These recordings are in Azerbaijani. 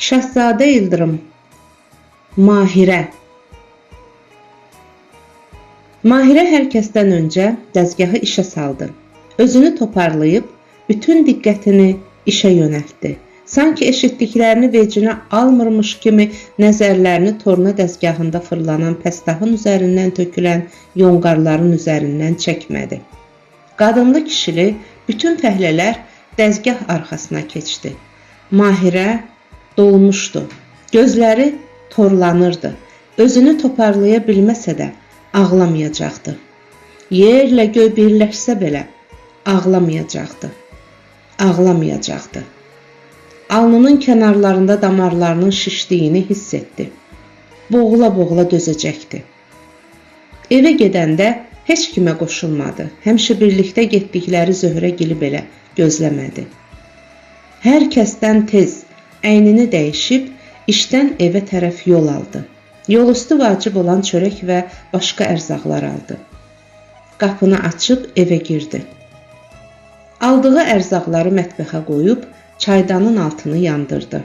Şəhzadə İldırım, Mahirə. Mahirə hər kəsdən öncə dəzgahı işə saldı. Özünü toparlayıb, bütün diqqətini işə yönəltdi. Sanki eşitdiklərini vecinə almırmış kimi nəzərlərini torna dəzgahında fırlanan pəstahın üzərindən tökülən yonqarların üzərindən çəkmədi. Qadınlı kişili bütün fəhlələr dəzgah arxasına keçdi. Mahirə dolmuşdu. Gözləri torlanırdı. Özünü toparlaya bilməsə də ağlamayacaqdı. Yerlə göy birləşsə belə ağlamayacaqdı. Ağlamayacaqdı. Alnının kənarlarında damarlarının şişdiyini hiss etdi. Boğula-boğula dözəcəkdi. Evə gedəndə heç kimə qoşulmadı. Həmişə birlikdə getdikləri Zöhrəgili belə gözləmədi. Hər kəsdən tez əynini dəyişib, işdən evə tərəf yol aldı. Yolüstü vacib olan çörək və başqa ərzaqlar aldı. Qapını açıb evə girdi. Aldığı ərzaqları mətbəxə qoyub, çaydanın altını yandırdı.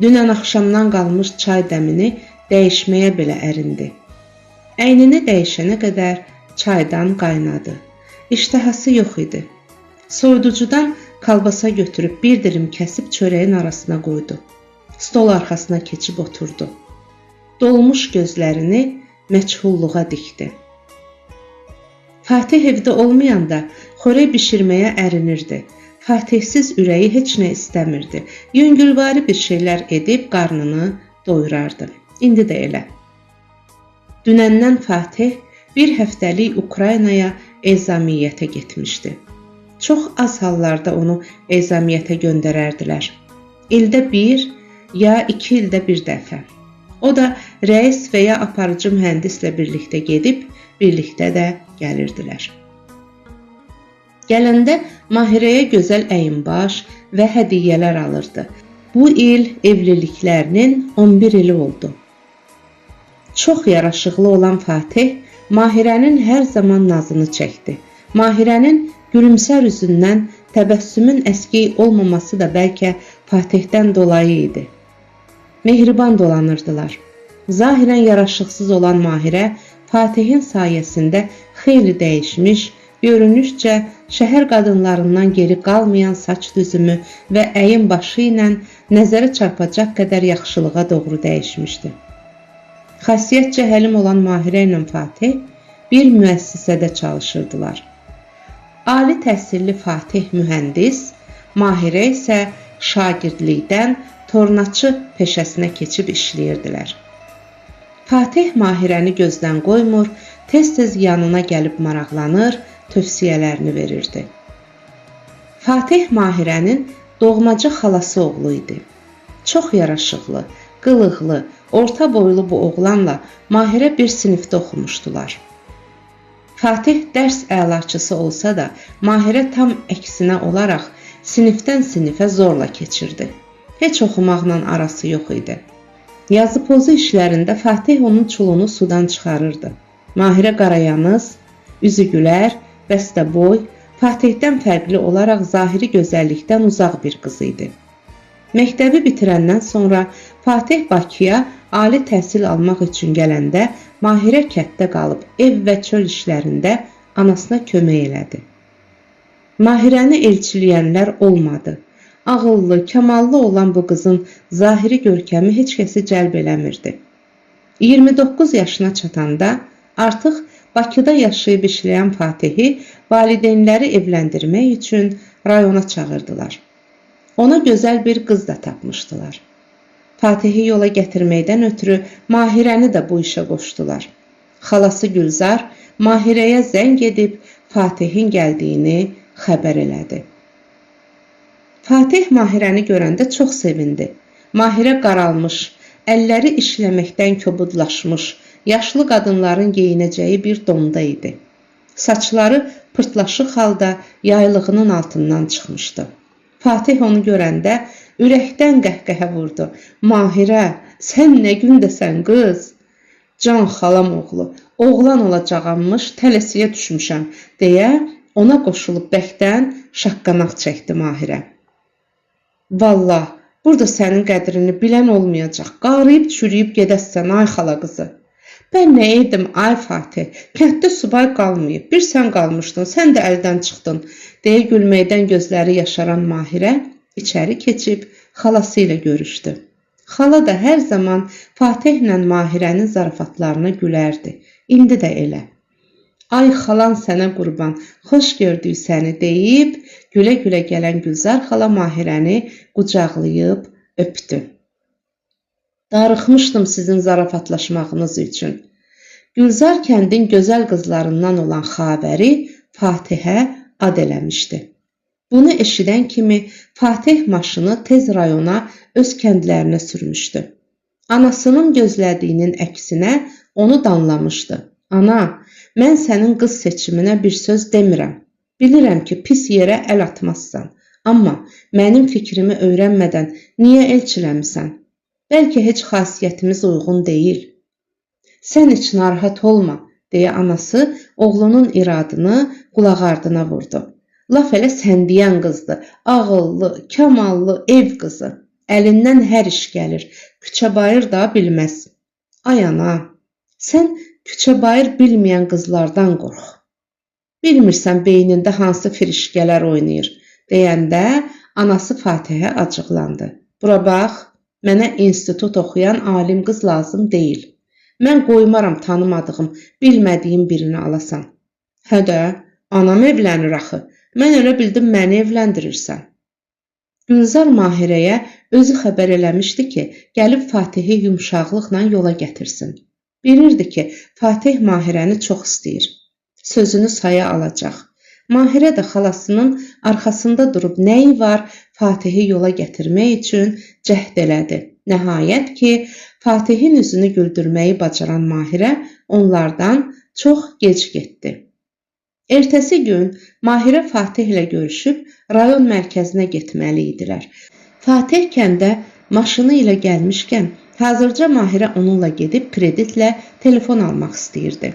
Dünən axşamdan qalmış çay dəmini dəyişməyə belə ərindi. Əynini dəyişənə qədər çaydan qaynadı. İştahası yox idi. Soyuducudan kalbasa götürüb bir dilim kəsib çörəyin arasına qoydu. Stol arxasına keçib oturdu. Dolmuş gözlərini məchulluğa dikdi. Fatih evdə olmayanda xörək bişirməyə ərinirdi. Fatihsiz ürəyi heç nə istəmirdi. Yüngülvari bir şeylər edib qarnını doyurardı. İndi də elə. Dünəndən Fatih bir həftəlik Ukraynaya ezamiyyətə getmişdi. Çox az hallarda onu ezamiyyətə göndərərdilər. İldə bir ya 2 ildə bir dəfə. O da rəis və ya aparıcı mühəndislə birlikdə gedib, birlikdə də gəlirdilər. Gələndə Mahirəyə gözəl əyinbaş və hədiyyələr alırdı. Bu il evliliklərinin 11 ili oldu. Çox yaraşıqlı olan Fatih, Mahirənin hər zaman nazını çəkdi. Mahirənin gülümsər üzündən təbəssümün əskiyi olmaması da bəlkə Fatihdən dolayı idi. Mehriban dolanırdılar. Zahirən yaraşıqsız olan Mahirə, Fatihin sayəsində xeyli dəyişmiş, görünüşcə şəhər qadınlarından geri qalmayan saç düzümü və əyin başı ilə nəzərə çarpacaq qədər yaxşılığa doğru dəyişmişdi. Xasiyyətcə həlim olan Mahirə ilə Fatih bir müəssisədə çalışırdılar. Ali təhsilli Fatih mühəndis, Mahirə isə şagirdlikdən tornaçı peşəsinə keçib işləyirdilər. Fatih Mahirəni gözdən qoymur, tez-tez yanına gəlib maraqlanır, tövsiyələrini verirdi. Fatih Mahirənin doğmacı xalası oğlu idi. Çox yaraşıqlı, qılıqlı, orta boylu bu oğlanla Mahirə bir sinifdə oxumuşdular. Fatih dərs əlaçısı olsa da, Mahirə tam əksinə olaraq sinifdən sinifə zorla keçirdi. Heç oxumaqla arası yox idi. Yazı pozu işlərində Fatih onun çulunu sudan çıxarırdı. Mahirə qarayanız, üzü gülər, bəstəboy, Fatihdən fərqli olaraq zahiri gözəllikdən uzaq bir qız idi. Məktəbi bitirəndən sonra Fatih Bakıya ali təhsil almaq üçün gələndə Mahirə kətdə qalıb ev və çöl işlərində anasına kömək elədi. Mahirəni elçiləyənlər olmadı. Ağıllı, kəmallı olan bu qızın zahiri görkəmi heç kəsi cəlb eləmirdi. 29 yaşına çatanda artıq Bakıda yaşayıb işləyən Fatihi valideynləri evləndirmək üçün rayona çağırdılar. Ona gözəl bir qız da tapmışdılar. Fatihi yola gətirməkdən ötürü Mahirəni də bu işə qoşdular. Xalası Gülzar Mahirəyə zəng edib Fatihin gəldiyini xəbər elədi. Fatih Mahirəni görəndə çox sevindi. Mahirə qaralmış, əlləri işləməkdən kobudlaşmış, yaşlı qadınların geyinəcəyi bir donda idi. Saçları pırtlaşıq halda yaylığının altından çıxmışdı. Fatih onu görəndə ürəkdən qəhqəhə vurdu. Mahirə, sən nə gündəsən qız? Can xalam oğlu, oğlan olacağımış, tələsiyə düşmüşəm, deyə ona qoşulub bəkdən şaqqanaq çəkdi Mahirə. Vallah, Burada sənin qədrini bilən olmayacaq. Qarıyıb çürüyüb gedəsən ay xala qızı. Mən nə edim ay Fatih? Kənddə subay qalmayıb. Bir sən qalmışdın, sən də əldən çıxdın. Deyə gülməkdən gözləri yaşaran Mahirə içəri keçib xalası ilə görüşdü. Xala da hər zaman Fatihlə Mahirənin zarafatlarına gülərdi. İndi də elə. Ay xalan sənə qurban, xoş gördük səni deyib, gülə-gülə gələn Gülzar xala Mahirəni qucaqlayıb öpdü. Darıxmışdım sizin zarafatlaşmağınız üçün. Gülzar kəndin gözəl qızlarından olan Xavəri Fatihə ad eləmişdi. Bunu eşidən kimi Fatih maşını tez rayona öz kəndlərinə sürmüşdü. Anasının gözlədiyinin əksinə onu danlamışdı. Ana, mən sənin qız seçiminə bir söz demirəm. Bilirəm ki, pis yerə əl atmazsan. Amma mənim fikrimi öyrənmədən niyə elçiləmisən? Bəlkə heç xasiyyətimiz uyğun deyil. Sən heç narahat olma, deyə anası oğlunun iradını qulaq ardına vurdu. Laf elə sən deyən qızdır, ağıllı, kamallı ev qızı. Əlindən hər iş gəlir, küçəbayır da bilməz. Ay ana, sən küçəbayır bilməyən qızlardan qorx. Bilmirsən beynində hansı firişkələr oynayır, deyəndə anası Fatihə acıqlandı. Bura bax, mənə institut oxuyan alim qız lazım deyil. Mən qoymaram tanımadığım, bilmədiyim birini alasan. Hə də, anam evlənir axı. Mən elə bildim məni evləndirirsən. Gülzar Mahirəyə özü xəbər eləmişdi ki, gəlib Fatihi yumşaqlıqla yola gətirsin. Bilirdi ki, Fatih Mahirəni çox istəyir. Sözünü saya alacaq. Mahirə də xalasının arxasında durub nəyi var Fatihi yola gətirmək üçün cəhd elədi. Nəhayət ki, Fatihin üzünü güldürməyi bacaran Mahirə onlardan çox gec getdi. Ertəsi gün Mahirə Fatih ilə görüşüb rayon mərkəzinə getməli idilər. Fatih kəndə maşını ilə gəlmişkən, hazırca Mahirə onunla gedib kreditlə telefon almaq istəyirdi.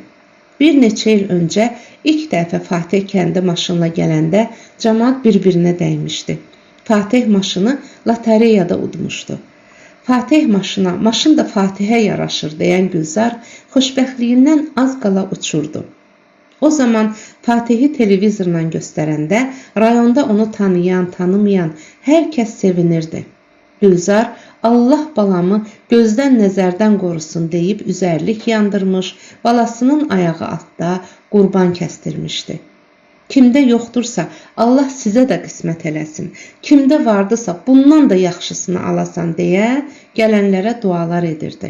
Bir neçə il öncə ilk dəfə Fatih kəndə maşınla gələndə cəmaət bir-birinə dəymişdi. Fatih maşını lotereyada udmuşdu. Fatih maşına, maşın da Fatihə yaraşır deyən Gülzar xoşbəxtliyindən az qala uçurdu. O zaman Fatihi televizorla göstərəndə rayonda onu tanıyan, tanımayan hər kəs sevinirdi. Gülzar Allah balamı gözdən nəzərdən qorusun deyib üzərlik yandırmış, balasının ayağı altda qurban kəstirmişdi. Kimdə yoxdursa Allah sizə də qismət eləsin, kimdə vardısa bundan da yaxşısını alasan deyə gələnlərə dualar edirdi.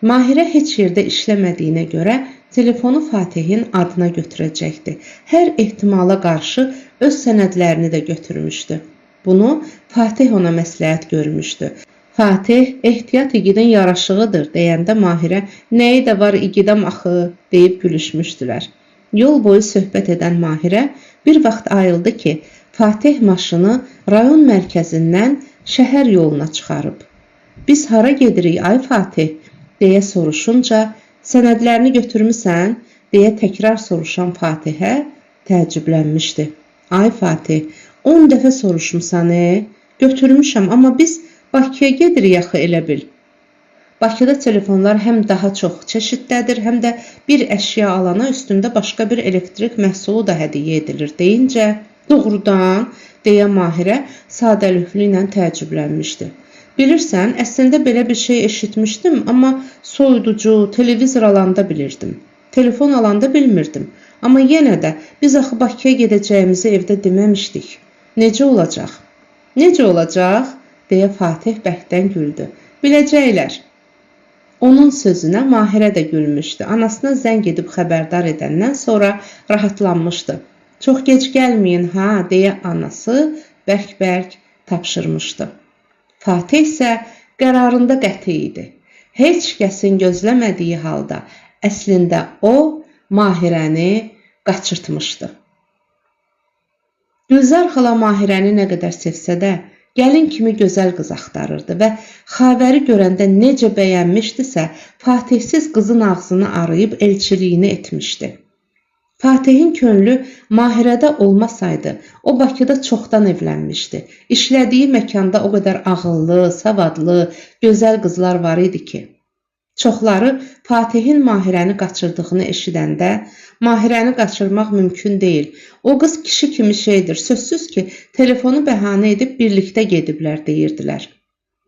Mahirə heç yerdə işləmədiyinə görə telefonu Fatihin adına götürəcəkdi. Hər ehtimala qarşı öz sənədlərini də götürmüşdü. Bunu Fatih ona məsləhət görmüşdü. Fatih, ehtiyat igidin yaraşığıdır deyəndə Mahirə, nəyi də var igidam axı deyib gülüşmüşdülər. Yol boyu söhbət edən Mahirə bir vaxt ayıldı ki, Fatih maşını rayon mərkəzindən şəhər yoluna çıxarıb. Biz hara gedirik ay Fatih? Deyə soruşunca, sənədlərini götürmüsən? Deyə təkrar soruşan Fatihə təəccüblənmişdi. Ay Fatih, 10 dəfə soruşmuşsan, götürmüşəm, amma biz Bakıya gedirik axı elə bil. Bakıda telefonlar həm daha çox çeşiddədir, həm də bir əşya alana üstündə başqa bir elektrik məhsulu da hədiyyə edilir deyincə, doğrudan, deyə Mahirə sadəlövhlü ilə təəccüblənmişdi. Bilirsən, əslində belə bir şey eşitmişdim, amma soyuducu, televizor alanda bilirdim. Telefon alanda bilmirdim. Amma yenə də biz axı Bakıya gedəcəyimizi evdə deməmişdik. Necə olacaq? Necə olacaq? Deyə Fatih bərkdən güldü. Biləcəklər. Onun sözünə Mahirə də gülmüşdü. Anasına zəng edib xəbərdar edəndən sonra rahatlanmışdı. Çox gec gəlməyin, ha, deyə anası bərk-bərk tapşırmışdı. Fatih isə qərarında qəti idi. Heç kəsin gözləmədiyi halda əslində o Mahirəni qaçırtmışdı. Gülzar xala Mahirəni nə qədər sevsə də, gəlin kimi gözəl qız axtarırdı və xəbəri görəndə necə bəyənmişdisə, Fatihsiz qızın ağzını arayıb elçiliyini etmişdi. Fatihin könlü Mahirədə olmasaydı, o Bakıda çoxdan evlənmişdi. İşlədiyi məkanda o qədər ağıllı, savadlı, gözəl qızlar var idi ki, çoxları Fatihin Mahirəni qaçırdığını eşidəndə, Mahirəni qaçırmaq mümkün deyil. O qız kişi kimi şeydir, sözsüz ki, telefonu bəhanə edib birlikdə gediblər deyirdilər.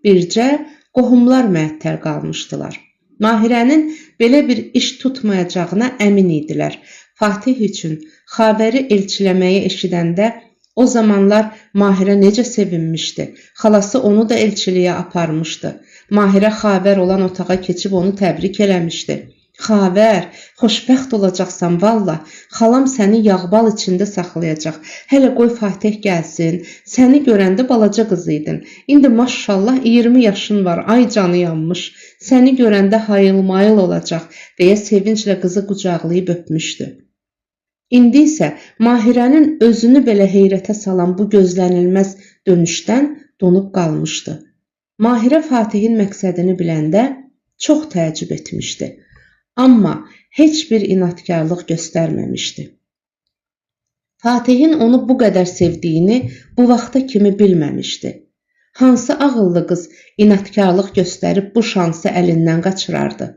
Bircə qohumlar məəttəl qalmışdılar. Mahirənin belə bir iş tutmayacağına əmin idilər. Fatih üçün xəbəri elçiləməyi eşidəndə o zamanlar Mahirə necə sevinmişdi. Xalası onu da elçiliyə aparmışdı. Mahirə xəbər olan otağa keçib onu təbrik eləmişdi. Xəbər, xoşbəxt olacaqsan valla. Xalam səni yağbal içində saxlayacaq. Hələ qoy Fatih gəlsin. Səni görəndə balaca qız idin. İndi maşallah 20 yaşın var. Ay canı yanmış. Səni görəndə hayıl-mayıl olacaq deyə sevinclə qızı qucaqlayıb öpmüşdü. İndi isə Mahirənin özünü belə heyrətə salan bu gözlənilməz dönüşdən donub qalmışdı. Mahirə Fatihin məqsədini biləndə çox təəccüb etmişdi. Amma heç bir inadkarlıq göstərməmişdi. Fatihin onu bu qədər sevdiyini bu vaxta kimi bilməmişdi. Hansı ağıllı qız inadkarlıq göstərib bu şansı əlindən qaçırardı?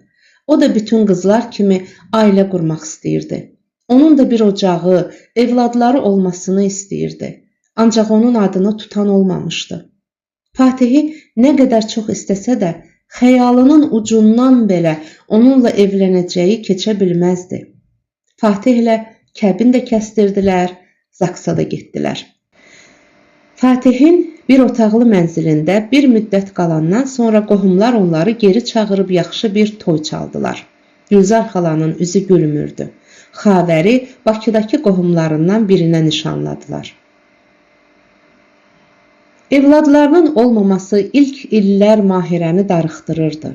O da bütün qızlar kimi ailə qurmaq istəyirdi. Onun da bir ocağı, evladları olmasını istəyirdi. Ancaq onun adını tutan olmamışdı. Fatihi nə qədər çox istəsə də, xəyalının ucundan belə onunla evlənəcəyi keçə bilməzdi. Fatihlə kəbin də kəsdirdilər, zaksa da getdilər. Fatihin bir otaqlı mənzilində bir müddət qalandan sonra qohumlar onları geri çağırıb yaxşı bir toy çaldılar. Gülzar xalanın üzü gülmürdü. Xəbəri Bakıdakı qohumlarından birinə nişanladılar. Evladlarının olmaması ilk illər Mahirəni darıxdırırdı.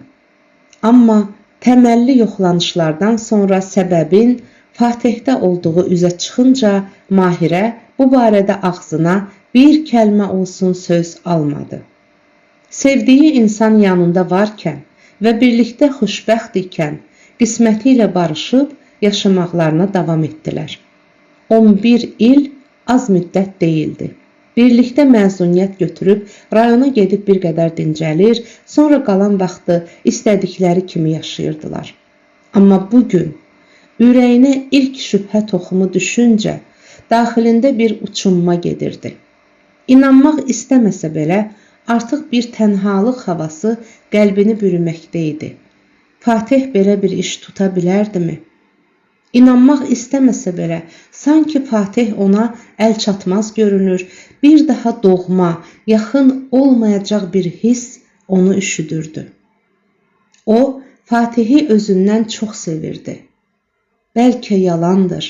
Amma təməlli yoxlanışlardan sonra səbəbin Fatihdə olduğu üzə çıxınca Mahirə bu barədə ağzına bir kəlmə olsun söz almadı. Sevdiyi insan yanında varkən və birlikdə xoşbəxt ikən qisməti ilə barışıb yaşamaqlarına davam etdilər. 11 il az müddət deyildi. Birlikdə məzuniyyət götürüb rayona gedib bir qədər dincəlir, sonra qalan vaxtı istədikləri kimi yaşayırdılar. Amma bugün ürəyinə ilk şübhə toxumu düşüncə daxilində bir uçunma gedirdi. İnanmaq istəməsə belə artıq bir tənhalıq havası qəlbini bürüməkdə idi. Fatih belə bir iş tuta bilərdimi? İnanmaq istəməsə belə, sanki Fatih ona əl çatmaz görünür, bir daha doğma, yaxın olmayacaq bir hiss onu üşüdürdü. O, Fatihi özündən çox sevirdi. Bəlkə yalandır.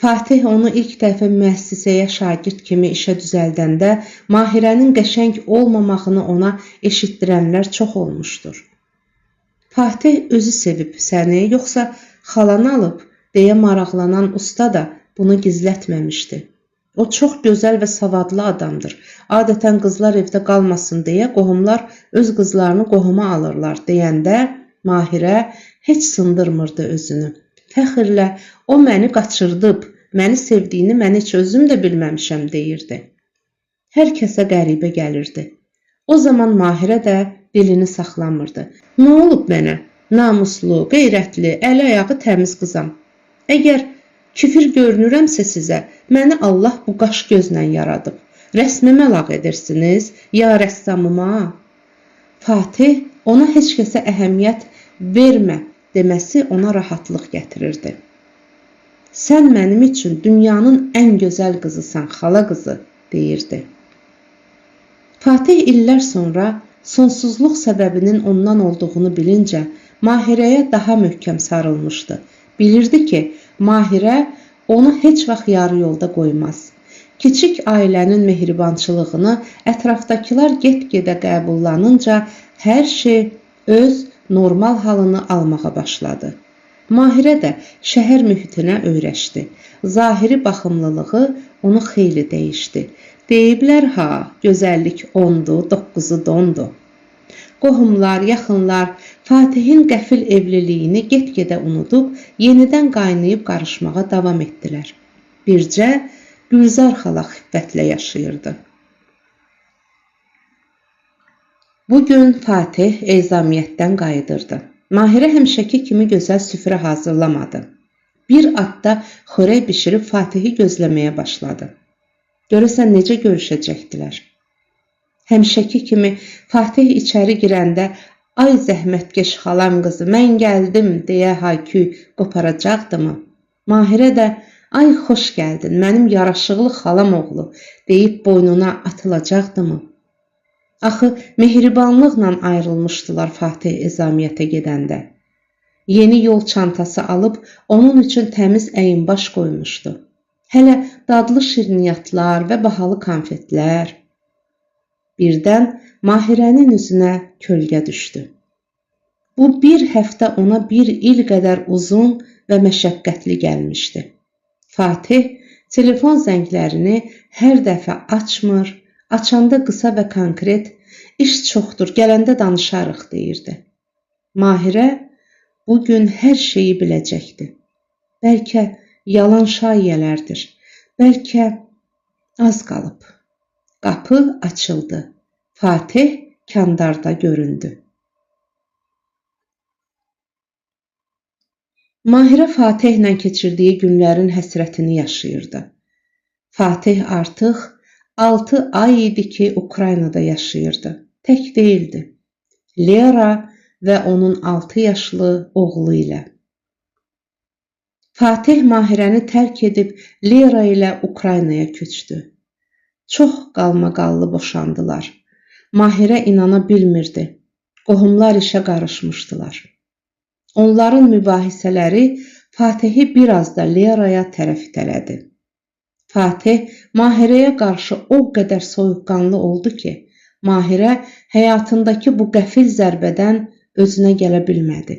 Fatih onu ilk dəfə müəssisəyə şagird kimi işə düzəldəndə Mahirənin qəşəng olmamağını ona eşitdirənlər çox olmuşdur. Fatih özü sevib səni, yoxsa xalanı alıb deyə maraqlanan usta da bunu gizlətməmişdi. O çox gözəl və savadlı adamdır. Adətən qızlar evdə qalmasın deyə qohumlar öz qızlarını qohuma alırlar deyəndə Mahirə heç sındırmırdı özünü. Fəxrlə o məni qaçırdıb, məni sevdiyini mən heç özüm də bilməmişəm deyirdi. Hər kəsə qəribə gəlirdi. O zaman Mahirə də dilini saxlamırdı. Nə olub mənə? Namuslu, qeyrətli, əli-ayağı təmiz qızam. Əgər küfür görünürəmsə sizə, məni Allah bu qaş gözlə yaradıb. Rəsmimə lağ edirsiniz, ya rəssamıma? Fatih ona heç kəsə əhəmiyyət vermə deməsi ona rahatlıq gətirirdi. Sən mənim üçün dünyanın ən gözəl qızısan, xala qızı, deyirdi. Fatih illər sonra sonsuzluq səbəbinin ondan olduğunu bilincə Mahirəyə daha möhkəm sarılmışdı. Bilirdi ki, Mahirə onu heç vaxt yarı yolda qoymaz. Kiçik ailənin mehribançılığını ətrafdakılar get-gedə qəbullanınca hər şey öz normal halını almağa başladı. Mahirə də şəhər mühitinə öyrəşdi. Zahiri baxımlılığı onu xeyli dəyişdi. Deyiblər ha, gözəllik ondu, 9'u dondu. Qohumlar, yaxınlar Fatihin qəfil evliliyini get-gedə unudub, yenidən qaynayıb qarışmağa davam etdilər. Bircə Gülzar xala xiffətlə yaşayırdı. Bugün Fatih ezamiyyətdən qayıdırdı. Mahirə həmişəki kimi gözəl süfrə hazırlamadı. Bir atda xörək bişirib Fatihi gözləməyə başladı. Görəsən necə görüşəcəkdilər? Həmişəki kimi Fatih içəri girəndə "Ay zəhmətkeş xalam qızı, mən gəldim" deyə hayküy qoparacaqdımı? Mahirə də "Ay xoş gəldin, mənim yaraşıqlı xalam oğlu" deyib boynuna atılacaqdımı? Axı mehribanlıqla ayrılmışdılar Fatih ezamiyyətə gedəndə. Yeni yol çantası alıb onun üçün təmiz əyinbaş qoymuşdu. Hələ dadlı şirniyyatlar və bahalı konfetlər. Birdən Mahirənin üzünə kölgə düşdü. Bu bir həftə ona bir il qədər uzun və məşəqqətli gəlmişdi. Fatih telefon zənglərini hər dəfə açmır, açanda qısa və konkret "İş çoxdur, gələndə danışarıq" deyirdi. Mahirə bugün hər şeyi biləcəkdi. Bəlkə yalan şayiələrdir, bəlkə az qalıb. Qapı açıldı. Fatih kandarda göründü. Mahirə Fatihlə keçirdiyi günlərin həsrətini yaşayırdı. Fatih artıq 6 ay idi ki, Ukraynada yaşayırdı. Tək deyildi. Lera və onun 6 yaşlı oğlu ilə. Fatih Mahirəni tərk edib Lera ilə Ukraynaya köçdü. Çox qalmaqallı boşandılar. Mahirə inana bilmirdi. Qohumlar işə qarışmışdılar. Onların mübahisələri Fatihi biraz da Leraya tərəf itələdi. Fatih Mahirəyə qarşı o qədər soyuqqanlı oldu ki, Mahirə həyatındakı bu qəfil zərbədən özünə gələ bilmədi.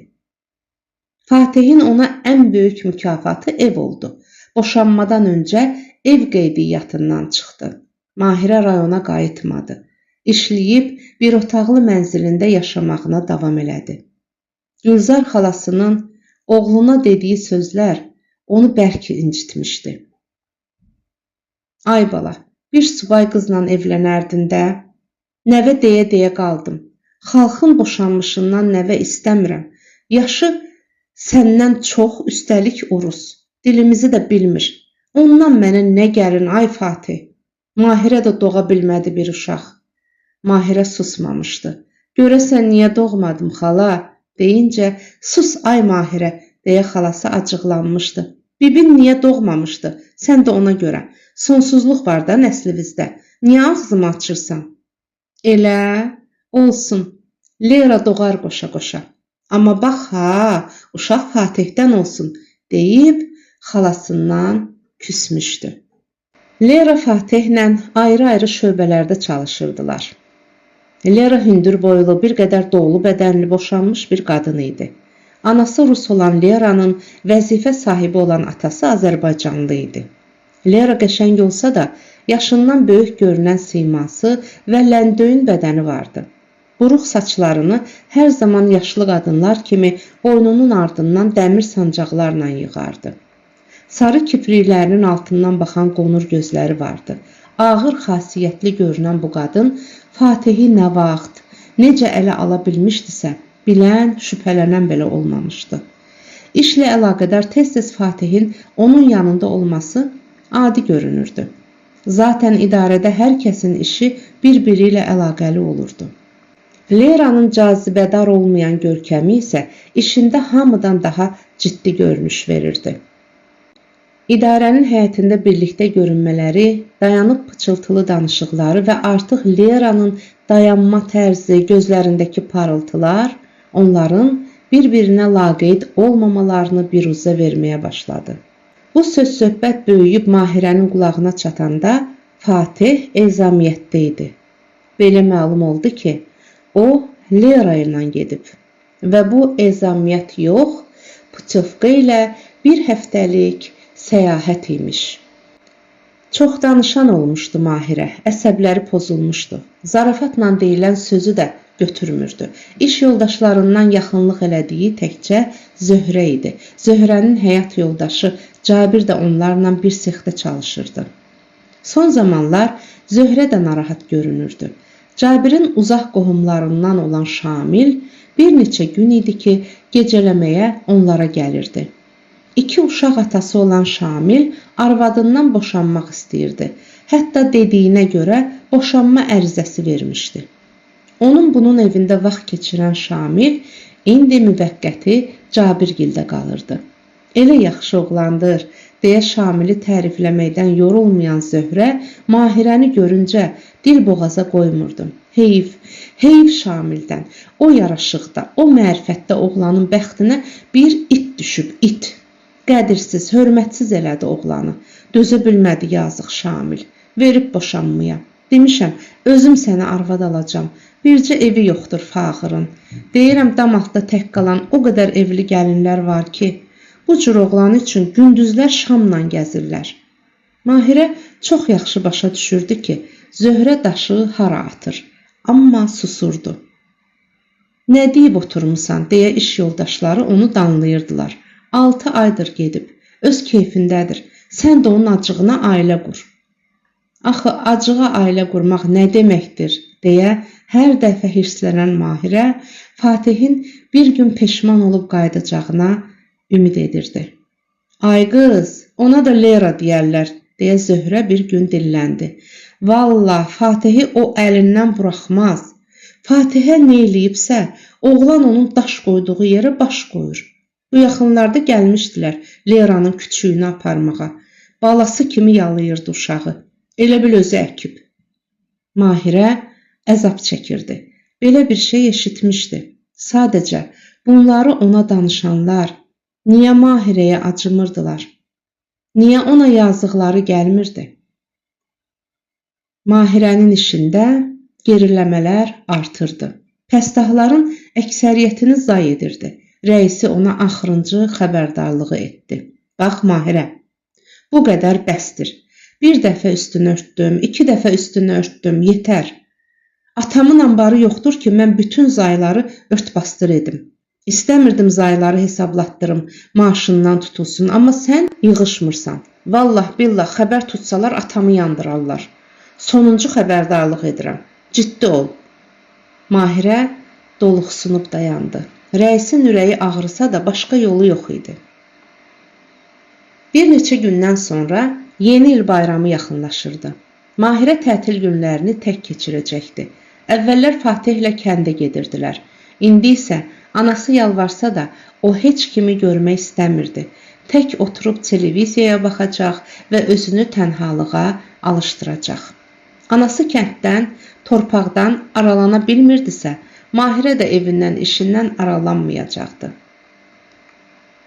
Fatihin ona ən böyük mükafatı ev oldu. Boşanmadan öncə ev qeydiyyatından çıxdı. Mahirə rayona qayıtmadı. İşləyib bir otaqlı mənzilində yaşamağına davam elədi. Gülzar xalasının oğluna dediyi sözlər onu bərk incitmişdi. "Ay bala, bir subay qızla evlənərdin də." Nəvə deyə qaldım. Xalqın boşanmışından nəvə istəmirəm. Yaşı səndən çox, üstəlik urus. Dilimizi də bilmir. Ondan mənə nə gəlin, ay Fatih? Mahirə də doğa bilmədi bir uşaq. Mahirə susmamışdı. "Görəsən niyə doğmadım xala?" deyincə, "Sus ay Mahirə" deyə xalası acıqlanmışdı. "Bibin niyə doğmamışdı? Sən də ona görə. Sonsuzluq var da nəslimizdə. Niyə ağzımı açırsan?" "Elə, olsun. Lera doğar qoşa-qoşa. Amma bax ha, uşaq Fatihdən olsun" deyib xalasından küsmüşdü. Lera Fatihlə ayrı-ayrı şöbələrdə çalışırdılar. Lera hündür boylu, bir qədər doğulu bədənli, boşanmış bir qadın idi. Anası rus olan Leranın vəzifə sahibi olan atası Azərbaycanlı idi. Lera qəşəng olsa da, yaşından böyük görünən siması və ləndöyün bədəni vardı. Buruq saçlarını hər zaman yaşlı qadınlar kimi boynunun ardından dəmir sancaqlarla yığardı. Sarı kipriklərinin altından baxan qonur gözləri vardı. Ağır xasiyyətli görünən bu qadın Fatihi nə vaxt, necə ələ ala bilmişdisə, bilən, şübhələnən belə olmamışdı. İşlə əlaqədar tez-tez Fatihin onun yanında olması adi görünürdü. Zaten idarədə hər kəsin işi bir-biri ilə əlaqəli olurdu. Lera'nın cazibədar olmayan görkəmi isə işində hamıdan daha ciddi görünüş verirdi. İdarənin həyətində birlikdə görünmələri, dayanıb pıçıltılı danışıqları və artıq Lera'nın dayanma tərzi, gözlərindəki parıltılar onların bir-birinə laqeyd olmamalarını biruzə verməyə başladı. Bu söz-söhbət böyüyüb Mahirənin qulağına çatanda Fatih ezamiyyətdə idi. Belə məlum oldu ki, o Lera ilə gedib və bu ezamiyyət yox, putyovka ilə bir həftəlik səyahət imiş. Çox danışan olmuşdu Mahirə, əsəbləri pozulmuşdu. Zarafatla deyilən sözü də götürmürdü. İş yoldaşlarından yaxınlıq elədiyi təkcə Zöhrə idi. Zöhrənin həyat yoldaşı Cabir də onlarla bir sexdə çalışırdı. Son zamanlar Zöhrə də narahat görünürdü. Cabirin uzaq qohumlarından olan Şamil bir neçə gün idi ki, gecələməyə onlara gəlirdi. 2 uşaq atası olan Şamil arvadından boşanmaq istəyirdi. Hətta dediyinə görə boşanma ərizəsi vermişdi. Onun bunun evində vaxt keçirən Şamil indi müvəqqəti Cabirgildə qalırdı. Elə yaxşı oğlandır, deyə Şamili tərifləməkdən yorulmayan Zöhrə Mahirəni görüncə dil boğaza qoymurdu. Heyf, heyf Şamildən. O yaraşıqda, o mərifətdə oğlanın bəxtinə bir it düşüb, it. Qədirsiz, hörmətsiz elədi oğlanı. Dözə bilmədi yazıq Şamil. Verib boşanmaya. Demişəm, özüm səni arvad alacam. Bircə evi yoxdur fağırın. Deyirəm, damatda tək qalan o qədər evli gəlinlər var ki, bu cür oğlan üçün gündüzlər Şamla gəzirlər. Mahirə çox yaxşı başa düşürdü ki, Zöhrə daşı hara atır. Amma susurdu. Nə deyib oturmusan, deyə iş yoldaşları onu danlayırdılar. 6 aydır gedib, öz keyfindədir. Sən də onun acığına ailə qur. Axı, acığa ailə qurmaq nə deməkdir, deyə hər dəfə hirslənən Mahirə Fatihin bir gün peşman olub qayıdacağına ümid edirdi. Ay qız, ona da Leyra deyərlər, deyə Zöhrə bir gün dilləndi. Vallah, Fatihi o əlindən buraxmaz. Fatihə nə eləyibsə, oğlan onun daş qoyduğu yerə baş qoyur. Bu yaxınlarda gəlmişdilər Leyranın küçüyünü aparmağa. Balası kimi yalayırdı uşağı. Elə bil özü əkib. Mahirə əzab çəkirdi. Belə bir şey eşitmişdi. Sadəcə bunları ona danışanlar niyə Mahirəyə acımırdılar? Niyə ona yazıqları gəlmirdi? Mahirənin işində geriləmələr artırdı. Pəstahların əksəriyyətini zay edirdi. Rəisi ona axırıncı xəbərdarlığı etdi. Bax Mahirə, bu qədər bəsdir. Bir dəfə üstünü örtdüm, 2 dəfə üstünü örtdüm, yetər. Atamın ambarı yoxdur ki, mən bütün zayları ört-bastır edim. İstəmirdim zayları hesablatdırım, maaşından tutulsun, amma sən yığışmırsan. Vallah billah xəbər tutsalar atamı yandırarlar. Sonuncu xəbərdarlıq edirəm. Ciddi ol. Mahirə doluxsunub dayandı. Rəisin ürəyi ağrısa da başqa yolu yox idi. Bir neçə gündən sonra yeni il bayramı yaxınlaşırdı. Mahirə tətil günlərini tək keçirəcəkdi. Əvvəllər Fatihlə kəndə gedirdilər. İndi isə anası yalvarsa da o heç kimi görmək istəmirdi. Tək oturub televiziyaya baxacaq və özünü tənhalığa alışdıracaq. Anası kənddən, torpaqdan aralana bilmirdisə, Mahirə də evindən, işindən aralanmayacaqdı.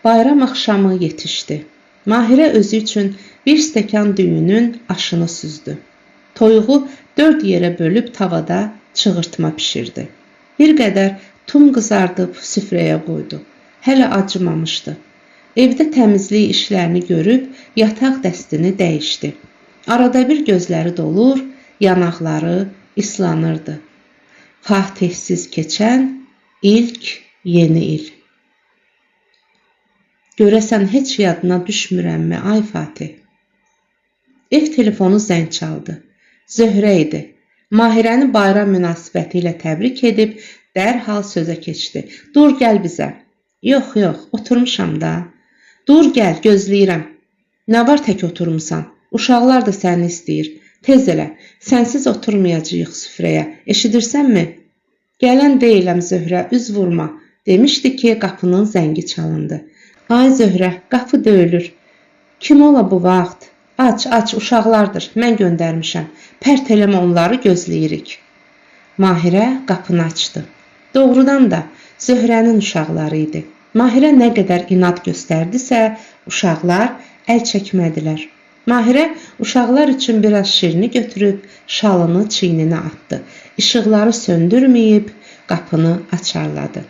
Bayram axşamı yetişdi. Mahirə özü üçün bir stəkan düyünün aşını süzdü. Toyuğu 4 yerə bölüb tavada çığırtma pişirdi. Bir qədər tum qızardıb süfrəyə qoydu. Hələ acımamışdı. Evdə təmizlik işlərini görüb yataq dəstini dəyişdi. Arada bir gözləri dolur, yanaqları islanırdı. Fatihsiz keçən ilk yeni il. Görəsən heç yadına düşmürəmmi, ay Fatih? Ev telefonu zəng çaldı. Zöhrə idi. Mahirəni bayram münasibəti ilə təbrik edib dərhal sözə keçdi. Dur gəl bizə. Yox, oturmuşam da. Dur gəl, gözləyirəm. Nə var tək oturmuşsan? Uşaqlar da səni istəyir. Tez elə, sənsiz oturmayacağıq süfrəyə. Eşidirsənmi? Gələn deyiləm Zöhrə, üz vurma. Demişdi ki, qapının zəngi çalındı. Ay Zöhrə, qapı döyülür. Kim ola bu vaxt? Aç, uşaqlardır, mən göndərmişəm. Pərt eləmə onları, gözləyirik. Mahirə qapını açdı. Doğrudan da Zöhrənin uşaqları idi. Mahirə nə qədər inad göstərdisə, uşaqlar əl çəkmədilər. Mahirə uşaqlar üçün biraz şirini götürüb şalını çiyninə atdı. İşıqları söndürməyib qapını açarladı.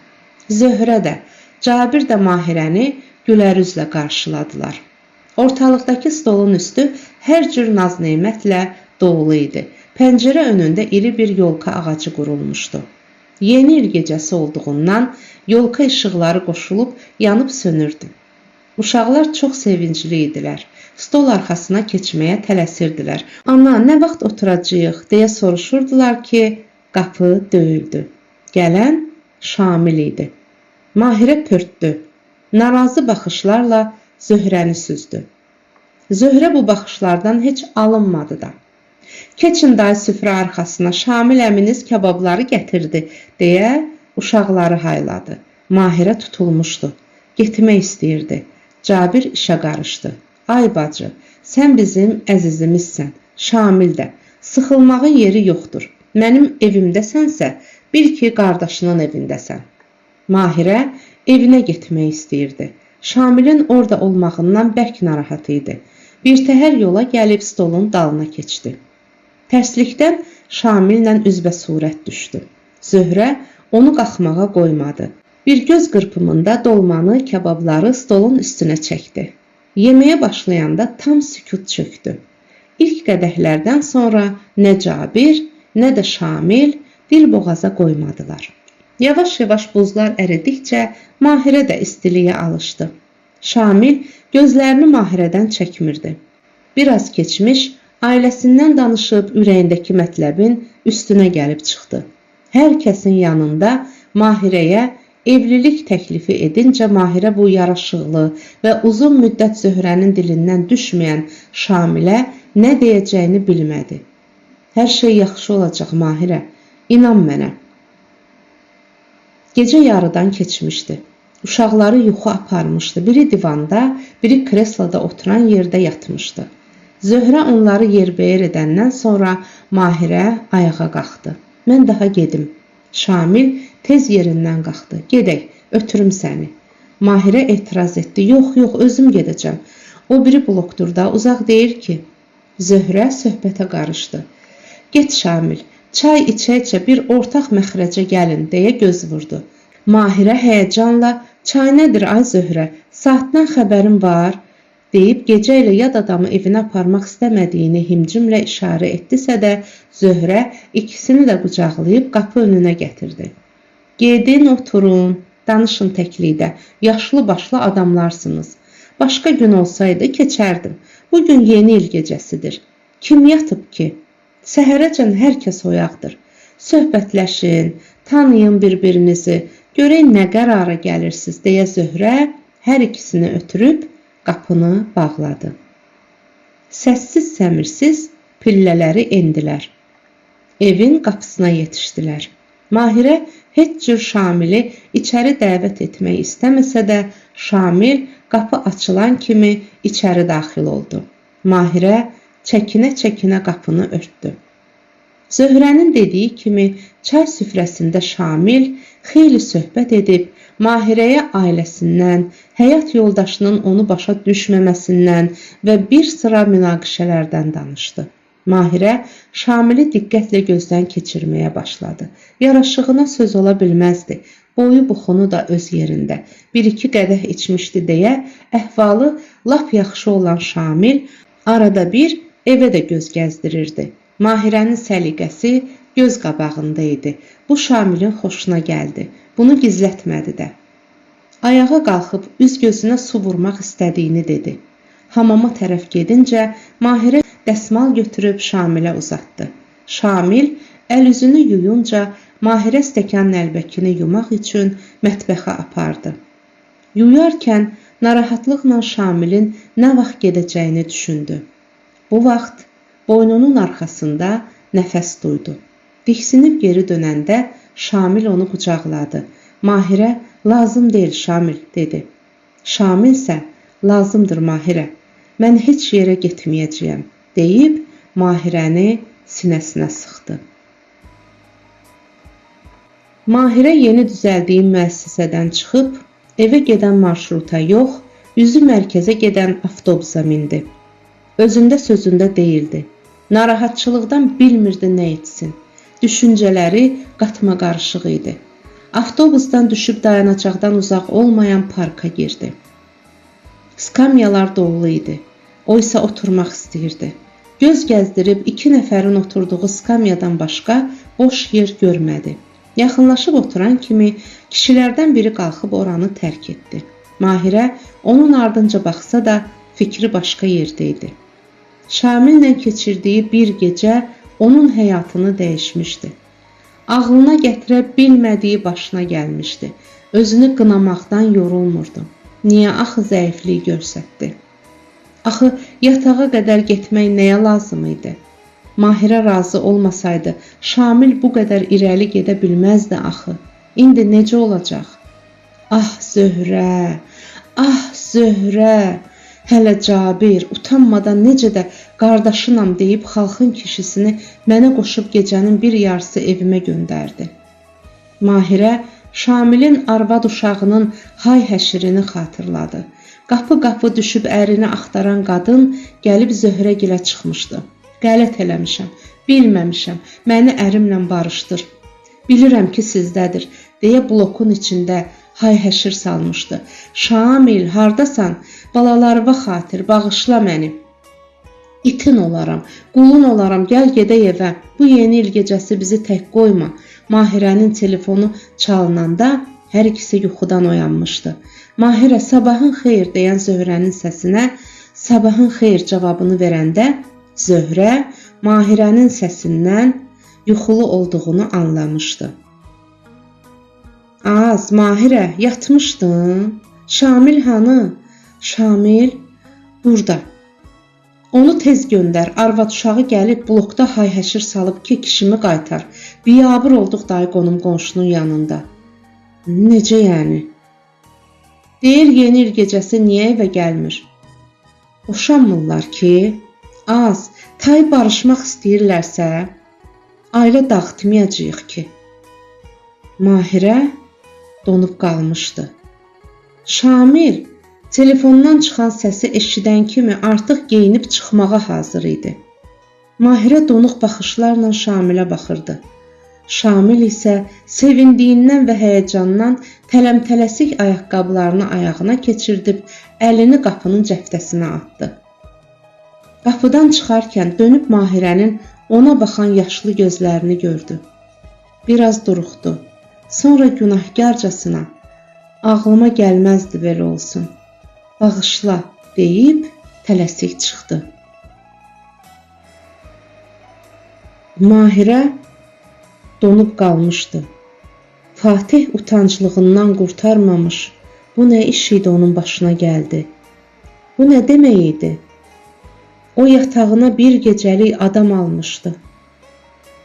Zöhrə də, Cabir də Mahirəni gülərüzlə qarşıladılar. Ortalıqdakı stolun üstü hər cür naz-nemətlə dolu idi. Pəncərə önündə iri bir yolka ağacı qurulmuşdu. Yeni il gecəsi olduğundan yolka işıqları qoşulub yanıb sönürdü. Uşaqlar çox sevincli idilər. Stol arxasına keçməyə tələsirdilər. Ana, nə vaxt oturacağıq deyə soruşurdular ki, qapı döyüldü. Gələn Şamil idi. Mahirə pörtdü. Narazı baxışlarla Zöhrəni süzdü. Zöhrə bu baxışlardan heç alınmadı da. Keçin dayı süfrə arxasına, Şamil əminiz kababları gətirdi deyə uşaqları hayladı. Mahirə tutulmuşdu. Getmək istəyirdi. Cabir işə qarışdı. Ay bacı, sən bizim əzizimizsən, Şamil də. Sıxılmağın yeri yoxdur. Mənim evimdəsənsə, bil ki, qardaşının evindəsən. Mahirə evinə getmək istəyirdi. Şamilin orada olmağından bərk narahat idi. Birtəhər yola gəlib stolun dalına keçdi. Tərslikdən Şamillə üzbəsurət düşdü. Zöhrə onu qalxmağa qoymadı. Bir göz qırpımında dolmanı, kababları stolun üstünə çəkdi. Yeməyə başlayanda tam sükut çöktü. İlk qədəhlərdən sonra nə Cabir, nə də Şamil dil boğaza qoymadılar. Yavaş-yavaş buzlar əridikcə Mahirə də istiliyə alışdı. Şamil gözlərini Mahirədən çəkmirdi. Biraz keçmiş, ailəsindən danışıb ürəyindəki mətləbin üstünə gəlib çıxdı. Hər kəsin yanında Mahirəyə evlilik təklifi edincə Mahirə bu yaraşıqlı və uzun müddət Zöhrənin dilindən düşməyən Şamilə nə deyəcəyini bilmədi. Hər şey yaxşı olacaq Mahirə, inan mənə. Gecə yarıdan keçmişdi. Uşaqları yuxu aparmışdı. Biri divanda, biri kresloda oturan yerdə yatmışdı. Zöhrə onları yerbəyər edəndən sonra Mahirə ayağa qalxdı. Mən daha gedim. Şamil tez yerindən qalxdı. Gedək, ötürüm səni. Mahirə etiraz etdi. Yox, özüm gedəcəm. O biri blokdur da, uzaq deyir ki. Zöhrə söhbətə qarışdı. Get Şamil, çay içə-içə bir ortaq məxrəcə gəlin deyə göz vurdu. Mahirə həyəcanla, çay nədir ay Zöhrə, saatdan xəbərim var deyib gecə ilə yad adamı evinə aparmaq istəmədiyini himcimlə işarə etdisə də Zöhrə ikisini də qucaqlayıb qapı önünə gətirdi. Gedin, oturun, danışın təklikdə, yaşlı başlı adamlarsınız. Başqa gün olsaydı keçərdim. Bugün yeni il gecəsidir. Kim yatıb ki? Səhərəcən hər kəs oyaqdır. Söhbətləşin, tanıyın bir-birinizi, görək nə qərara gəlirsiniz deyə Zöhrə hər ikisini ötürüb qapını bağladı. Səssiz-səmirsiz pillələri endilər. Evin qapısına yetişdilər. Mahirə heç cür Şamili içəri dəvət etmək istəməsə də Şamil qapı açılan kimi içəri daxil oldu. Mahirə çəkinə-çəkinə qapını örtdü. Zöhrənin dediyi kimi çay süfrəsində Şamil xeyli söhbət edib Mahirəyə ailəsindən, həyat yoldaşının onu başa düşməməsindən və bir sıra münaqişələrdən danışdı. Mahirə Şamili diqqətlə gözdən keçirməyə başladı. Yaraşığına söz ola bilməzdi. Boyu buxunu da öz yerində. Bir-iki qədəh içmişdi deyə əhvalı lap yaxşı olan Şamil arada bir evə də göz gəzdirirdi. Mahirənin səliqəsi göz qabağında idi. Bu Şamilin xoşuna gəldi. Bunu gizlətmədi də. Ayağa qalxıb üz-gözünə su vurmaq istədiyini dedi. Hamama tərəf gedincə Mahirə dəsmal götürüb Şamilə uzatdı. Şamil əl-üzünü yuyunca Mahirə stəkan nəlbəkini yumaq üçün mətbəxə apardı. Yuyarkən narahatlıqla Şamilin nə vaxt gedəcəyini düşündü. Bu vaxt boynunun arxasında nəfəs duydu. Diksinib geri dönəndə Şamil onu qucaqladı. Mahirə, lazım deyil Şamil, dedi. Şamil isə, lazımdır Mahirə, mən heç yerə getməyəcəyəm, deyib Mahirəni sinəsinə sıxdı. Mahirə yeni düzəldiyi müəssisədən çıxıb, evə gedən marşruta yox, üzü mərkəzə gedən avtobusa mindi. Özündə sözündə deyildi. Narahatçılıqdan bilmirdi nə etsin. Düşüncələri qatma qarışıq idi. Avtobusdan düşüb dayanacaqdan uzaq olmayan parka girdi. Skamyalar dolu idi. O isə oturmaq istəyirdi. Göz gəzdirib 2 nəfərin oturduğu skamyadan başqa boş yer görmədi. Yaxınlaşıb oturan kimi kişilərdən biri qalxıb oranı tərk etdi. Mahirə onun ardınca baxsa da fikri başqa yerdə idi. Şamillə keçirdiyi bir gecə onun həyatını dəyişmişdi. Ağlına gətirə bilmədiyi başına gəlmişdi. Özünü qınamaqdan yorulmurdu. Niyə axı zəiflik göstərdi? Axı yatağa qədər getmək nəyə lazım idi? Mahirə razı olmasaydı, Şamil bu qədər irəli gedə bilməzdi axı. İndi necə olacaq? Ah Zöhrə, ah Zöhrə! Hələ Cabir utanmadan necə də qardaşınam deyib xalqın kişisini mənə qoşub gecənin bir yarısı evimə göndərdi. Mahirə Şamilin arvad uşağının hay-həşirini xatırladı. Qapı-qapı düşüb ərini axtaran qadın gəlib Zöhrəgilə çıxmışdı. Qələt eləmişəm, bilməmişəm, məni ərimlə barışdır. Bilirəm ki sizdədir, deyə blokun içində hay-həşir salmışdı. Şamil, hardasan? Balalarıma xatir, bağışla məni. İtin olaram, qulun olaram, gəl gedək evə. Bu yeni il gecəsi bizi tək qoyma. Mahirənin telefonu çalınanda hər ikisi yuxudan oyanmışdı. Mahirə sabahın xeyir deyən Zöhrənin səsinə sabahın xeyir cavabını verəndə Zöhrə Mahirənin səsindən yuxulu olduğunu anlamışdı. Az, Mahirə, yatmışdın? Şamil hanı? Şamil burada. Onu tez göndər. Arvad uşağı gəlib blokda hay-həşir salıb ki, kişimi qaytar. Biyabır olduq dayı qonşunun yanında. Necə yəni? Deyir yeni il gecəsi niyə evə gəlmir? Boşanmırlar ki, az, tay barışmaq istəyirlərsə, ailə dağıtmayacağıq ki. Mahirə donub qalmışdı. Şamil telefondan çıxan səsi eşidən kimi artıq geyinib çıxmağa hazır idi. Mahirə donuq baxışlarla Şamilə baxırdı. Şamil isə sevindiyindən və həyəcandan tələm-tələsik ayaqqabılarını ayağına keçirdib əlini qapının cəftəsinə atdı. Qapıdan çıxarkən dönüb Mahirənin ona baxan yaşlı gözlərini gördü. Biraz duruxdu. Sonra günahkarcasına ağlıma gəlməzdi belə olsun. Bağışla deyib tələsik çıxdı. Mahirə donub qalmışdı. Fatih utanclığından qurtarmamış. Bu nə iş idi onun başına gəldi? Bu nə demək idi? O yatağına bir gecəlik adam almışdı.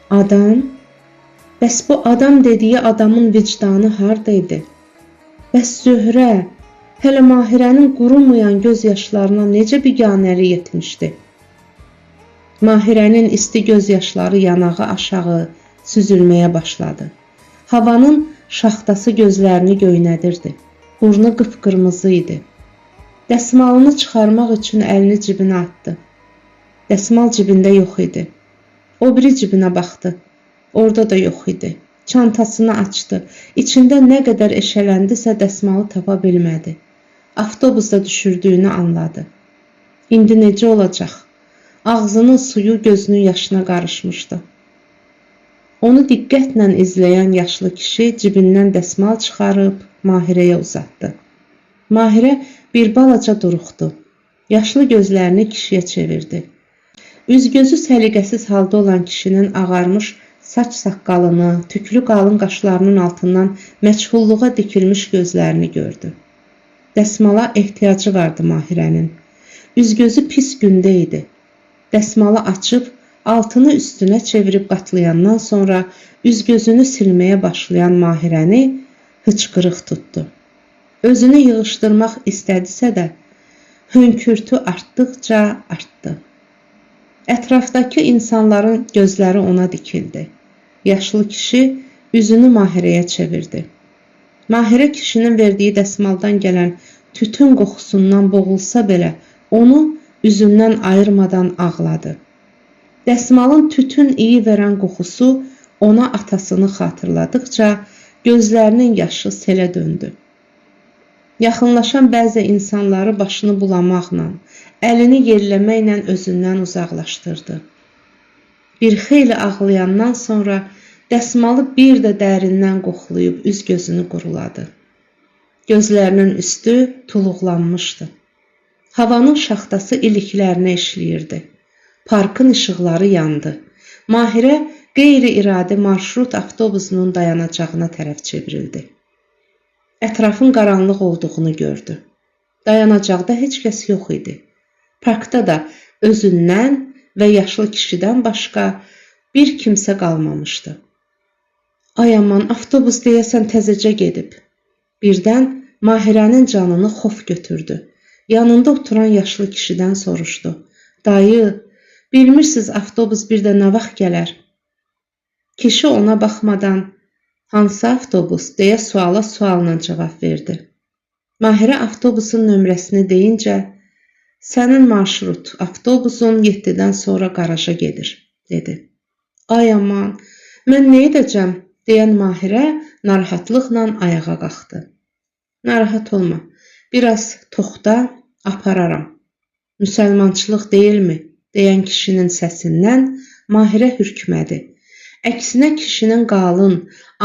Adam? Bəs bu adam dediyi adamın vicdanı haradaydı? Bəs Zöhrə hələ Mahirənin qurumayan göz yaşlarına necə biganəlik etmişdi? Mahirənin isti göz yaşları yanağı aşağı süzülməyə başladı. Havanın şaxtası gözlərini göynədirdi. Burnu qıpqırmızı idi. Dəsmalını çıxarmaq üçün əlini cibinə atdı. Dəsmal cibində yox idi. O biri cibinə baxdı. Orada da yox idi. Çantasını açdı. İçində nə qədər eşələndisə dəsmalı tapa bilmədi. Avtobusda düşürdüyünü anladı. İndi necə olacaq? Ağzının suyu gözünün yaşına qarışmışdı. Onu diqqətlə izləyən yaşlı kişi cibindən dəsmal çıxarıb Mahirəyə uzatdı. Mahirə bir balaca duruxdu. Yaşlı gözlərini kişiyə çevirdi. Üz-gözü səliqəsiz halda olan kişinin ağarmış saç saqqalını, tüklü qalın qaşlarının altından məchulluğa dikilmiş gözlərini gördü. Dəsmala ehtiyacı vardı Mahirənin. Üz-gözü pis gündə idi. Dəsmalı açıb, altını üstünə çevirib qatlayandan sonra üz-gözünü silməyə başlayan Mahirəni hıçqırıq tutdu. Özünü yığışdırmaq istədisə də, hönkürtü artdıqca artdı. Ətrafdakı insanların gözləri ona dikildi. Yaşlı kişi üzünü Mahirəyə çevirdi. Mahirə kişinin verdiyi dəsmaldan gələn tütün qoxusundan boğulsa belə, onu üzündən ayırmadan ağladı. Dəsmalın tütün iyi verən qoxusu ona atasını xatırladıqca gözlərinin yaşı selə döndü. Yaxınlaşan bəzi insanları başını bulamaqla, əlini yerləməklə özündən uzaqlaşdırdı. Bir xeyli ağlayandan sonra Dəsmalı bir də dərindən qoxlayıb üz gözünü quruladı. Gözlərinin üstü tuluqlanmışdı. Havanın şaxtası iliklərinə işləyirdi. Parkın işıqları yandı. Mahirə qeyri-iradi marşrut avtobusunun dayanacağına tərəf çevrildi. Ətrafın qaranlıq olduğunu gördü. Dayanacaqda heç kəs yox idi. Parkda da özündən və yaşlı kişidən başqa bir kimsə qalmamışdı. Ay aman, avtobus deyəsən təzəcə gedib. Birdən Mahirənin canını xof götürdü. Yanında oturan yaşlı kişidən soruşdu. Dayı, bilmirsiniz avtobus bir də nə vaxt gələr? Kişi ona baxmadan, hansı avtobus deyə suala sualla cavab verdi. Mahirə avtobusun nömrəsini deyincə, sənin marşrut, avtobusun 7-dən sonra qaraja gedir, dedi. Ay aman, mən nə edəcəm, deyən Mahirə narahatlıqla ayağa qalxdı. Narahat olma, biraz toxta, apararam. Müsəlmançılıq deyilmi, deyən kişinin səsindən Mahirə hürkmədi. Əksinə kişinin qalın,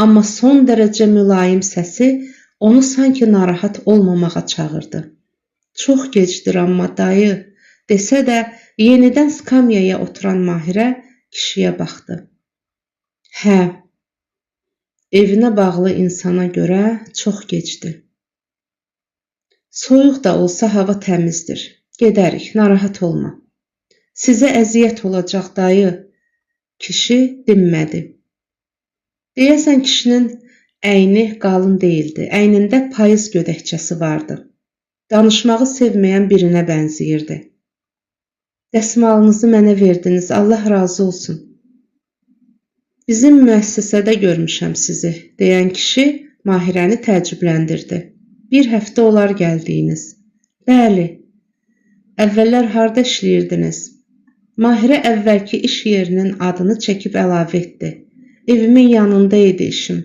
amma son dərəcə mülayim səsi onu sanki narahat olmamağa çağırdı. Çox gecdir amma dayı, desə də yenidən skamyaya oturan Mahirə kişiyə baxdı. Hə, evinə bağlı insana görə çox gecdir. Soyuq da olsa hava təmizdir. Gedərik, narahat olma. Sizə əziyyət olacaq dayı. Kişi dinmədi. Deyəsən kişinin əyni qalın deyildi. Əynində payız gödəkçəsi vardı. Danışmağı sevməyən birinə bənzəyirdi. Dəsmalınızı mənə verdiniz, Allah razı olsun. Bizim müəssisədə görmüşəm sizi, deyən kişi Mahirəni təəccübləndirdi. Bir həftə olar gəldiyiniz. Bəli, əvvəllər harda işləyirdiniz? Mahirə əvvəlki iş yerinin adını çəkib əlavə etdi. Evimin yanında idi işim.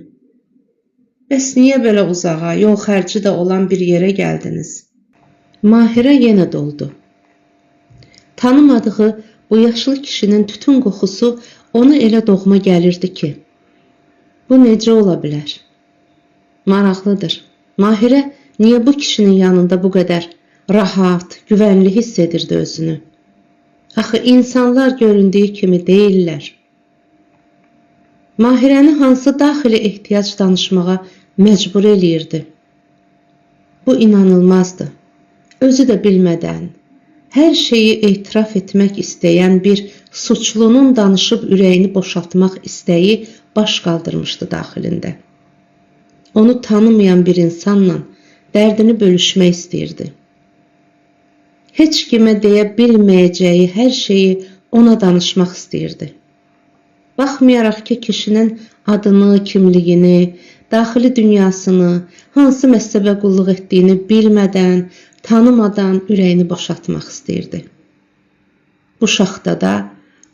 Bəs niyə belə uzağa, yol xərci də olan bir yerə gəldiniz? Mahirə yenə doldu. Tanımadığı bu yaşlı kişinin tütün qoxusu ona elə doğma gəlirdi ki, bu necə ola bilər? Maraqlıdır. Mahirə niyə bu kişinin yanında bu qədər rahat, güvənli hiss edirdi özünü? Axı insanlar göründüyü kimi deyirlər. Mahirəni hansı daxili ehtiyac danışmağa məcbur eləyirdi? Bu inanılmazdı. Özü də bilmədən, hər şeyi etiraf etmək istəyən bir suçlunun danışıb ürəyini boşaltmaq istəyi baş qaldırmışdı daxilində. Onu tanımayan bir insanla dərdini bölüşmək istəyirdi. Heç kimə deyə bilməyəcəyi hər şeyi ona danışmaq istəyirdi. Baxmayaraq ki, kişinin adını, kimliyini, daxili dünyasını, hansı məktəbə qulluq etdiyini bilmədən, tanımadan ürəyini boşaltmaq istəyirdi. Bu şaxtada,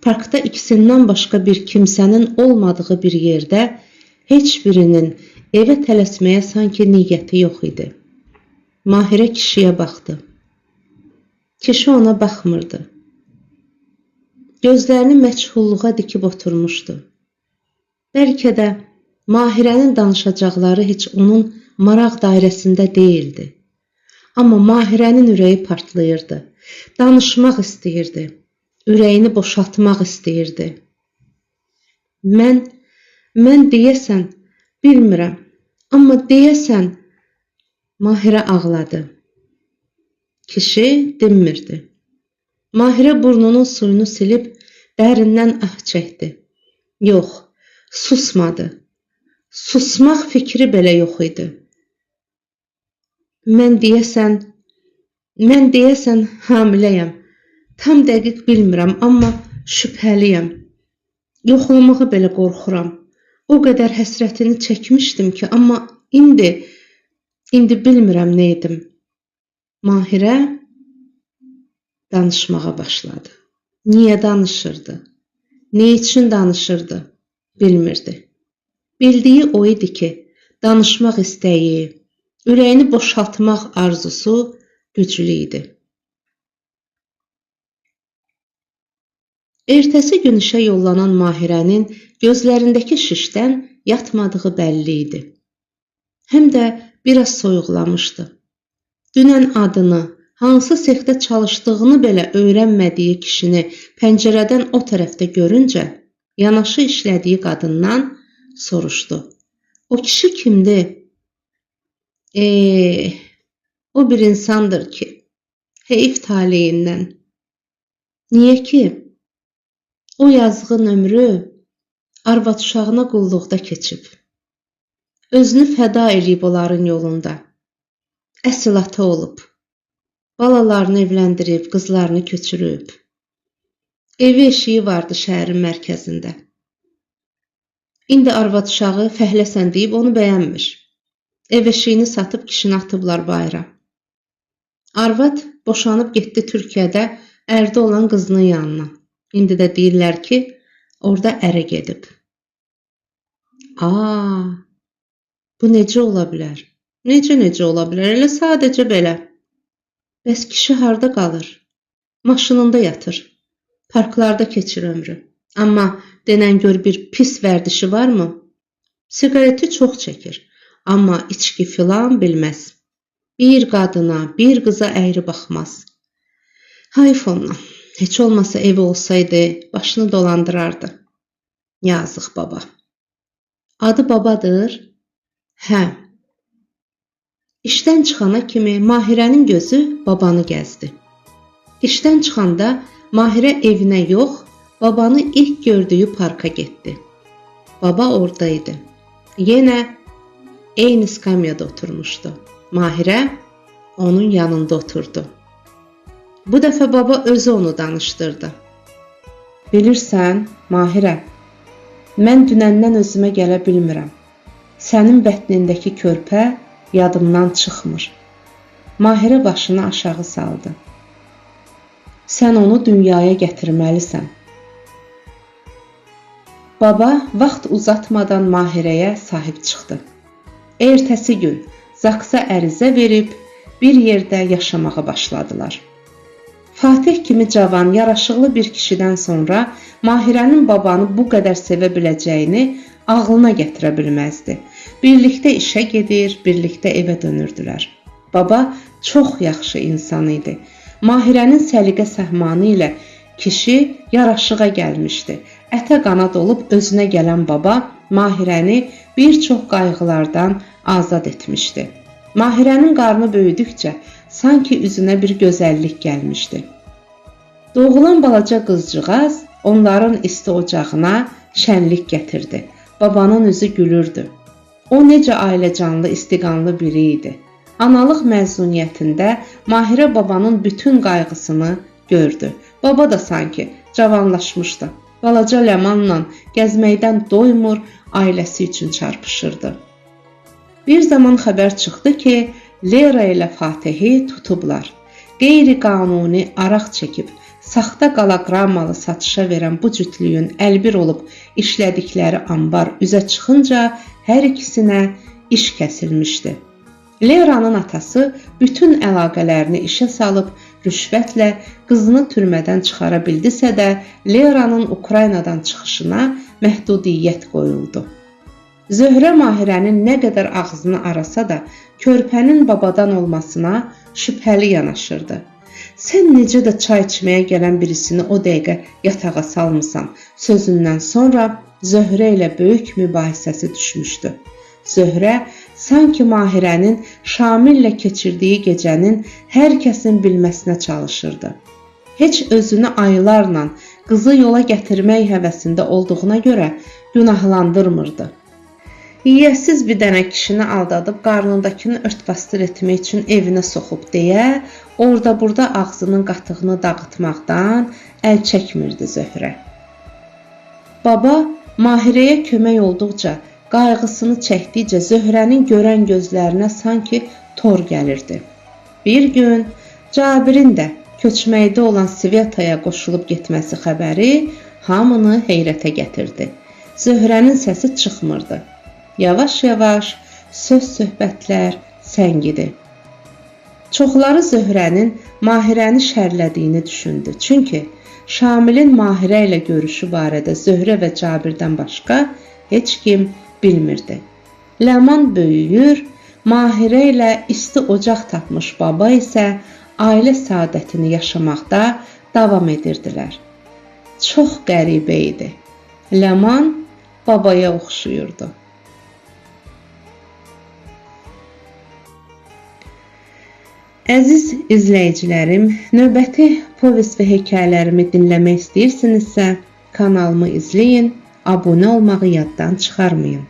parkda ikisindən başqa bir kimsənin olmadığı bir yerdə heç birinin evə tələsməyə sanki niyyəti yox idi. Mahirə kişiyə baxdı. Kişi ona baxmırdı. Gözlərini məchulluğa dikib oturmuşdu. Bəlkə də Mahirənin danışacaqları heç onun maraq dairəsində deyildi. Amma Mahirənin ürəyi partlayırdı. Danışmaq istəyirdi. Ürəyini boşaltmaq istəyirdi. Mən deyəsən, bilmirəm, amma deyəsən, Mahirə ağladı. Kişi dinmirdi. Mahirə burnunun suyunu silib dərindən ah çəkdi. Yox, susmadı. Susmaq fikri belə yox idi. Mən deyəsən hamiləyəm. Tam dəqiq bilmirəm, amma şübhəliyəm. Yoxlamağa belə qorxuram. O qədər həsrətini çəkmişdim ki, amma indi bilmirəm nə edim. Mahirə danışmağa başladı. Niyə danışırdı? Nə üçün danışırdı? Bilmirdi. Bildiyi o idi ki, danışmaq istəyi, ürəyini boşaltmaq arzusu güclü idi. Ertəsi gün işə yollanan Mahirənin gözlərindəki şişdən yatmadığı bəlli idi. Həm də biraz soyuqlamışdı. Dünən adını, hansı sexdə çalışdığını belə öyrənmədiyi kişini pəncərədən o tərəfdə görüncə, yanaşı işlədiyi qadından soruşdu. O kişi kimdir? O bir insandır ki, heyif taleyindən. Niyə ki? O yazğın ömrü arvad uşağına qulluqda keçib. Özünü fəda eləyib onların yolunda. Əsl ata olub. Balalarını evləndirib, qızlarını köçürüb. Evi eşiyi vardı şəhərin mərkəzində. İndi arvad uşağı fəhləsən deyib onu bəyənmir. Ev eşiyini satıb kişini atıblar bayıra. Arvad boşanıb getdi Türkiyədə ərdə olan qızının yanına. İndi də deyirlər ki, orada ərə gedib. Bu necə ola bilər? Necə ola bilər? Elə sadəcə belə. Bəs kişi harda qalır? Maşınında yatır. Parklarda keçir ömrü. Amma denən gör bir pis vərdişi varmı? Siqareti çox çəkir. Amma içki filan bilməz. Bir qadına, bir qıza əyri baxmaz. Hayf ondan. Heç olmasa evi olsaydı, başını dolandırardı. Yazıq baba. Adı babadır? Hə. İşdən çıxana kimi Mahirənin gözü babanı gəzdi. İşdən çıxanda Mahirə evinə yox, babanı ilk gördüyü parka getdi. Baba oradaydı. Yenə eyni skamyada oturmuşdu. Mahirə onun yanında oturdu. Bu dəfə baba özü onu danışdırdı. Bilirsən, Mahirə, mən dünəndən özümə gələ bilmirəm. Sənin bətnindəki körpə yadımdan çıxmır. Mahirə başını aşağı saldı. Sən onu dünyaya gətirməlisən. Baba vaxt uzatmadan Mahirəyə sahib çıxdı. Ertəsi gün Zaksa ərizə verib bir yerdə yaşamağa başladılar. Fatih kimi cavan, yaraşıqlı bir kişidən sonra Mahirənin babanı bu qədər sevə biləcəyini ağlına gətirə bilməzdi. Birlikdə işə gedir, birlikdə evə dönürdülər. Baba çox yaxşı insan idi. Mahirənin səliqə səhmanı ilə kişi yaraşığa gəlmişdi. Ətə qanad olub özünə gələn baba Mahirəni bir çox qayğılardan azad etmişdi. Mahirənin qarnı böyüdükcə sanki üzünə bir gözəllik gəlmişdi. Doğulan balaca qızcığaz onların isti ocağına şənlik gətirdi. Babanın üzü gülürdü. O necə ailəcanlı, istiqanlı biri idi. Analıq məzuniyyətində Mahirə babanın bütün qayğısını gördü. Baba da sanki cavanlaşmışdı. Balaca Ləmanla gəzməkdən doymur, ailəsi üçün çarpışırdı. Bir zaman xəbər çıxdı ki, Leyra ilə Fatihi tutublar. Qeyri-qanuni araq çəkib, saxta qalaqrammalı satışa verən bu cütlüyün əlbir olub işlədikləri ambar üzə çıxınca hər ikisinə iş kəsilmişdi. Leyra'nın atası bütün əlaqələrini işə salıb rüşvətlə qızını türmədən çıxara bildisə də, Leyra'nın Ukraynadan çıxışına məhdudiyyət qoyuldu. Zöhrə Mahirənin nə qədər ağzını arasa da, körpənin babadan olmasına şübhəli yanaşırdı. Sən necə də çay içməyə gələn birisini o dəqiqə yatağa salmısan sözündən sonra Zöhrə ilə böyük mübahisəsi düşmüşdü. Zöhrə sanki Mahirənin Şamillə keçirdiyi gecənin hər kəsin bilməsinə çalışırdı. Heç özünü aylarla qızı yola gətirmək həvəsində olduğuna görə günahlandırmırdı. Yiyəsiz bir dənə kişini aldadıb qarnındakını örtbasdır etmək üçün evinə soxub deyə, orada-burada ağzının qatığını dağıtmaqdan əl çəkmirdi Zöhrə. Baba Mahirəyə kömək olduqca, qayğısını çəkdikcə Zöhrənin görən gözlərinə sanki tor gəlirdi. Bir gün Cabirin də köçməkdə olan Svetaya qoşulub getməsi xəbəri hamını heyrətə gətirdi. Zöhrənin səsi çıxmırdı. Yavaş-yavaş söz-söhbətlər səngidi. Çoxları Zöhrənin Mahirəni şərlədiyini düşündü. Çünki Şamilin Mahirə ilə görüşü barədə Zöhrə və Cabirdən başqa heç kim bilmirdi. Ləman böyüyür, Mahirə ilə isti ocaq tapmış baba isə ailə saadətini yaşamaqda davam edirdilər. Çox qəribə idi. Ləman babaya oxşuyurdu. Əziz izləyicilərim, növbəti povest və hekayələrimi dinləmək istəyirsinizsə, kanalımı izləyin, abunə olmağı yaddan çıxarmayın.